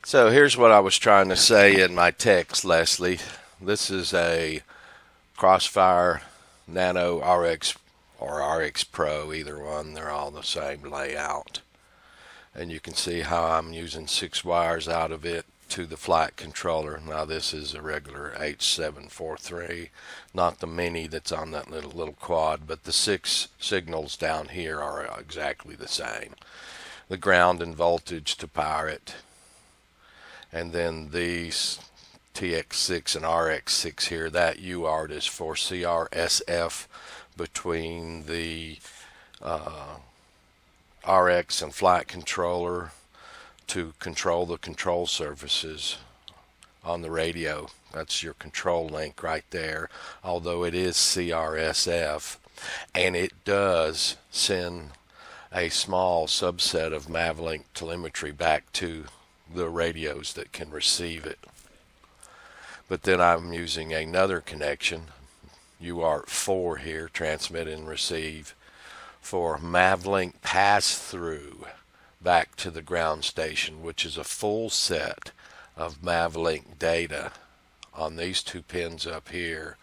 So here's what I was trying to say in my text, Leslie. This is a Crossfire Nano RX or RX Pro, either one. They're all the same layout. And you can see how I'm using 6 wires out of it to the flight controller. Now this is a regular H743, not the mini that's on that little quad, but the 6 signals down here are exactly the same. The ground and voltage to power it. And then these TX6 and RX6 here, that UART is for CRSF between the RX and flight controller to control the control surfaces on the radio. That's your control link right there, although it is CRSF, and it does send a small subset of Mavlink telemetry back to the radios that can receive it. But then I'm using another connection, UART 4 here, transmit and receive, for Mavlink pass-through back to the ground station, which is a full set of Mavlink data on these 2 pins up here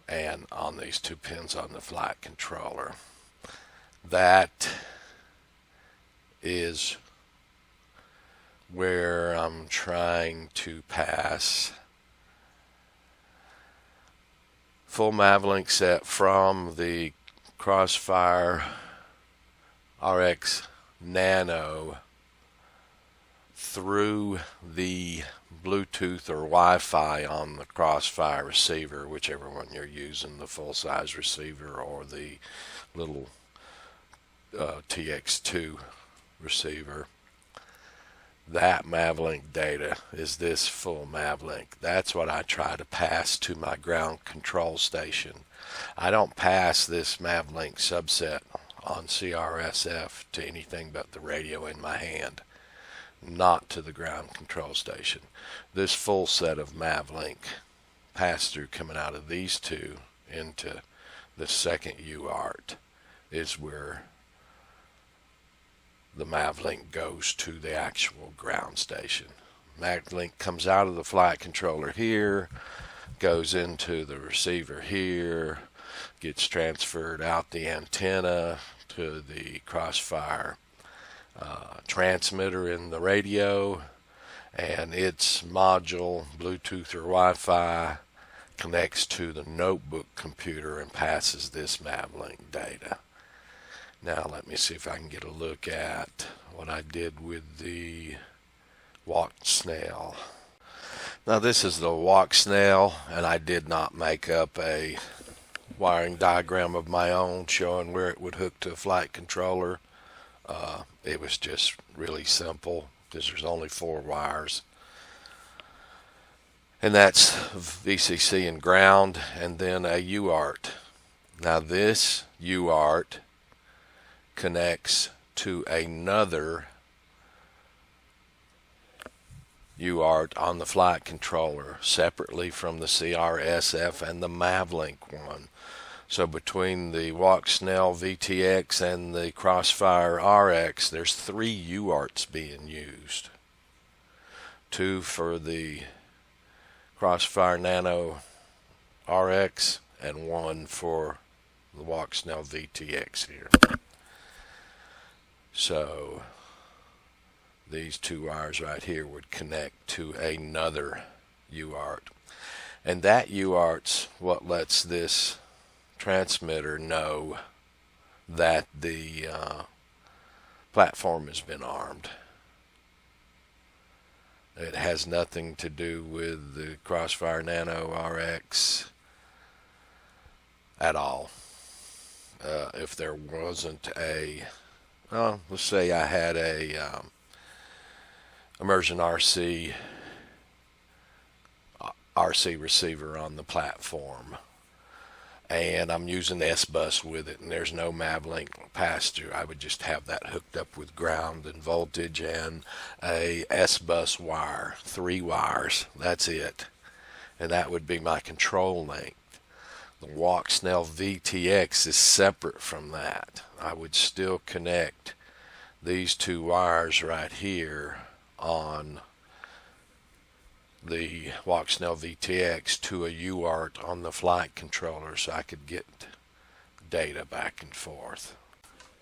and on these 2 pins on the flight controller. That is where I'm trying to pass full Mavlink set from the Crossfire RX Nano through the Bluetooth or Wi-Fi on the Crossfire receiver, whichever one you're using, the full-size receiver or the little TX2 receiver. That Mavlink data is this full Mavlink. That's what I try to pass to my ground control station. I don't pass this Mavlink subset on CRSF to anything but the radio in my hand, not to the ground control station. This full set of Mavlink pass-through coming out of these 2 into the second UART is where the Mavlink goes to the actual ground station. Mavlink comes out of the flight controller here, goes into the receiver here, gets transferred out the antenna to the Crossfire transmitter in the radio, and its module, Bluetooth or Wi-Fi, connects to the notebook computer and passes this Mavlink data. Now let me see if I can get a look at what I did with the Walksnail. Now this is the Walksnail, and I did not make up a wiring diagram of my own showing where it would hook to a flight controller. It was just really simple because there's only 4 wires. And that's VCC and ground, and then a UART. Now this UART connects to another UART on the flight controller separately from the CRSF and the Mavlink one. So between the Walksnail VTX and the Crossfire RX, there's 3 UARTs being used. 2 for the Crossfire Nano RX and 1 for the Walksnail VTX here. So these 2 wires right here would connect to another UART. And that UART's what lets this transmitter know that the platform has been armed. It has nothing to do with the Crossfire Nano RX at all. If there wasn't a, well, let's say I had a immersion RC receiver on the platform, and I'm using the S-bus with it, and there's no Mavlink pass-through. I would just have that hooked up with ground and voltage and a S-bus wire, 3 wires, that's it. And that would be my control link. The Walksnail VTX is separate from that. I would still connect these two wires right here on the Walksnail VTX to a UART on the flight controller so I could get data back and forth.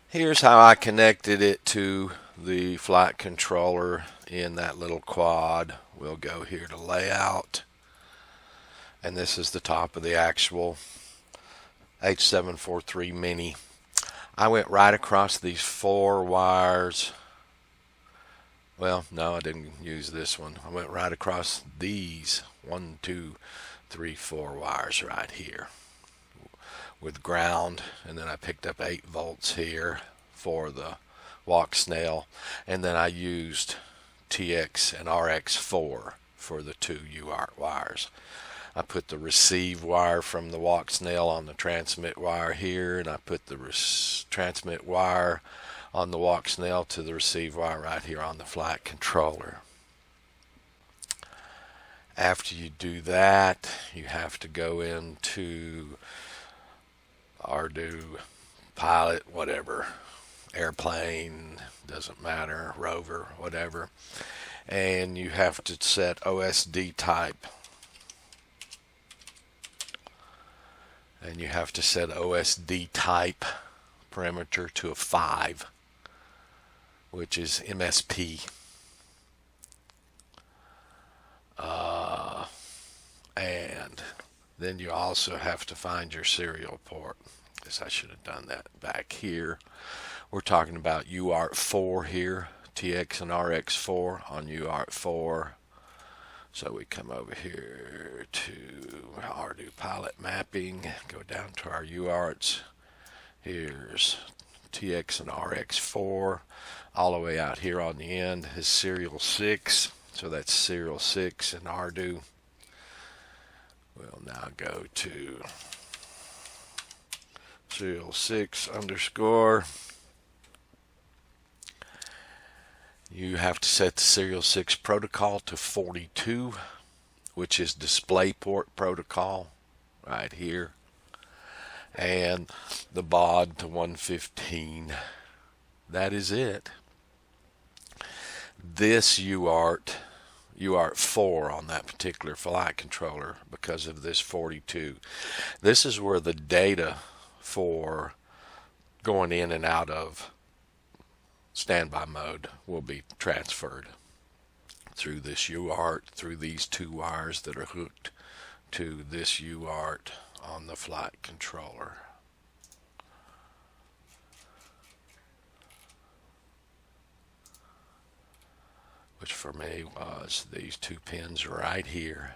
Here's how I connected it to the flight controller in that little quad. We'll go here to layout, and this is the top of the actual H743 Mini. I went right across these 4 wires. Well, no, I didn't use this one. I went right across these 1, 2, 3, 4 wires right here with ground, and then I picked up 8 volts here for the Walksnail, and then I used TX and RX4 for the 2 UART wires. I put the receive wire from the Walksnail on the transmit wire here, and I put the transmit wire on the Walksnail to the receive wire right here on the flight controller. After you do that, you have to go into Ardu, pilot, whatever, airplane, doesn't matter, rover, whatever, and you have to set OSD type, and you have to set OSD type parameter to a 5, which is MSP. And then you also have to find your serial port. Guess I should have done that back here. We're talking about UART4 here, TX and RX4 on UART4. So we come over here to Ardu pilot mapping, go down to our UARTs. Here's TX and RX4. All the way out here on the end is serial 6. So that's serial 6 in Ardu. We'll now go to serial 6 underscore. You have to set the serial 6 protocol to 42, which is DisplayPort protocol right here, and the baud to 115. That is it. This UART4 on that particular flight controller, because of this 42, this is where the data for going in and out of standby mode will be transferred through this UART, through these 2 wires that are hooked to this UART on the flight controller. Which for me was these 2 pins right here,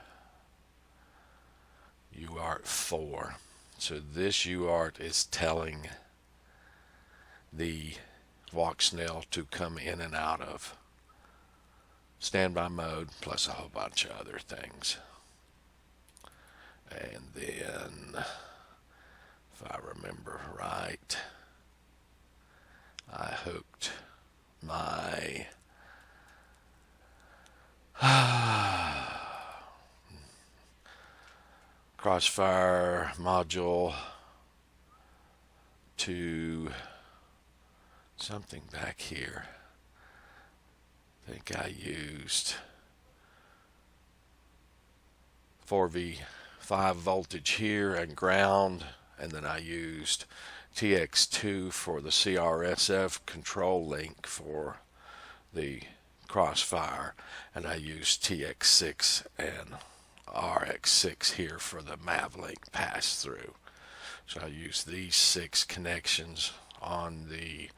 UART4. So this UART is telling the Walksnail to come in and out of standby mode, plus a whole bunch of other things. And then, if I remember right, I hooked my Crossfire module to something back here. I think I used 4V5 voltage here and ground, and then I used TX2 for the CRSF control link for the Crossfire, and I used TX6 and RX6 here for the MAVLink pass through. So I used these 6 connections on the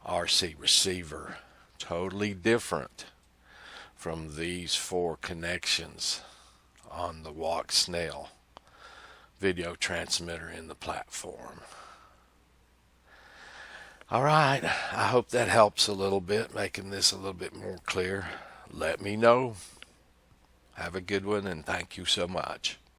RC receiver, totally different from these 4 connections on the Walksnail video transmitter in the platform. Alright, I hope that helps a little bit, making this a little bit more clear. Let me know. Have a good one, and thank you so much.